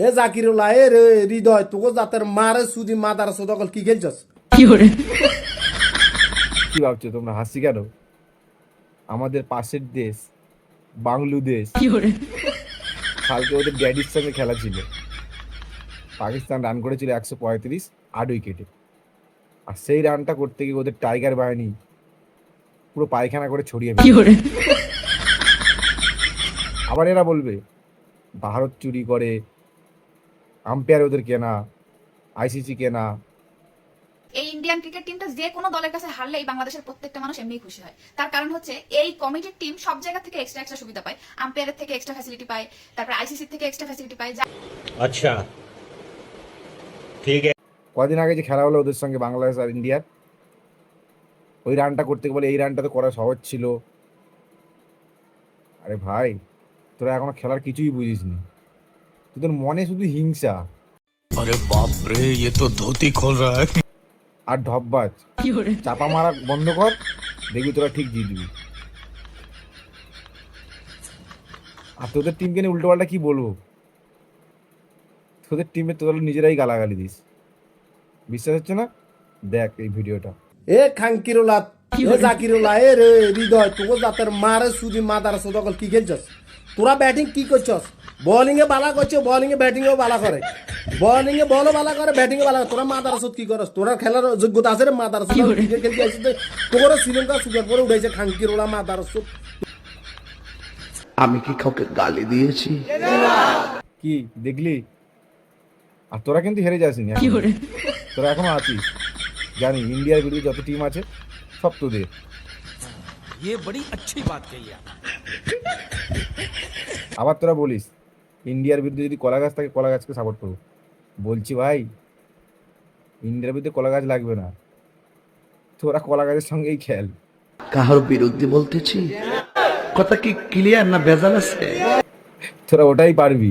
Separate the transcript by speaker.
Speaker 1: এ জাকিরুল্লাহ এ রে হৃদয় তোকে জাতের মারে সুদি মাদার সদকল কি খেলছস?
Speaker 2: কি ভাবছো তোমরা? হাসি কেন? আমাদের পাশের দেশ বাংলাদেশ, কালকে ওদের ড্যাডির সঙ্গে খেলা ছিল। পাকিস্তান রান করেছিল 135 8 উইকেটে। আর সেই রানটা করতে গিয়ে ওদের টাইগার বাহিনী পুরো পায়খানা করে ছড়িয়ে ফেলে। আবার এরা বলবে ভারত চুরি করে, আম্পায়ার ওদের কেনা, আইসিসি কেনা।
Speaker 3: এই ইন্ডিয়ান ক্রিকেট টিমটা যে কোনো দলের কাছে হারলেই বাংলাদেশের প্রত্যেকটা মানুষ এমনিই খুশি হয়। তার কারণ হচ্ছে এই কমিটির টিম সব জায়গা থেকে এক্সট্রা সুবিধা পায়, আম্পায়ারের থেকে এক্সট্রা ফ্যাসিলিটি পায়, তারপর আইসিসি থেকে এক্সট্রা ফ্যাসিলিটি পায়।
Speaker 4: আচ্ছা ঠিক আছে।
Speaker 2: কদিন আগে যে খেলা হলো ওদের সঙ্গে বাংলাদেশ আর ইন্ডিয়ার, ওই রানটা করতে বলে এই রানটা তো করা সহজ ছিল। আরে ভাই, তোরা এখনো খেলার কিছুই বুঝিসনি। তোদের মনে শুধু হিংসা।
Speaker 5: अरे बाप रे, ये तो धोती खोल रहा है।
Speaker 2: আর ঢপবাজ চাপা মারা বন্ধ কর, দেখবি তোরা ঠিক জিতবি। আর তোদের টিমকে নিয়ে উল্টো পাল্টা কি বলবো? তোদের টিমে তোরা নিজেরাই গালাগালি দিস। বিশ্বাস হচ্ছে না? দেখ এই ভিডিওটা।
Speaker 1: এ খাঙ্কিরুল্লাহ এ জাকিরুল্লাহ এ রে হৃদয় তোকে জাতের মারে সুদি মাদার সদকল কি খেলছস? তোরা ব্যাটিং কি করছস? বোলিং এ বালা করছে, বোলিং এ ব্যাটিং এও বালা করে, বোলিং এ বলও বালা করে, ব্যাটিং এ বালা করে। তোরা মাদার সুদ কি করস? তোরা খেলার যোগ্যতা আছে রে মাদার সুদ? ক্রিকেট খেলতে আসছিস তোরা শ্রীলঙ্কা সুপার করে উঠেছে খাঙ্কিরুল্লাহ মাদার সুদ।
Speaker 6: আমি কি কাউকে গালি দিয়েছি?
Speaker 2: কি দেখলি? আর তোরা কিন্তু হেরে যাসনি এখন। তোরা এখনো আছিস। জানি ইন্ডিয়ার বিরুদ্ধে যত টিম আছে সব তোদের।
Speaker 5: ये बड़ी अच्छी बात कही है।
Speaker 2: আবার তোরা বলিস ইন্ডিয়ার বিরুদ্ধে যদি কলা গাছ থাকে কলা গাছকে সাপোর্ট করবো। বলছি ভাই, ইন্ডিয়ার বিরুদ্ধে কলা গাছ লাগবে না, তোরা কলা গাছের সঙ্গেই খেল।
Speaker 6: কাহার বিরুদ্ধে বলতেছি? কথা কি ক্লিয়ার না ভেজাল আছে?
Speaker 2: তোরা ওটাই পারবি।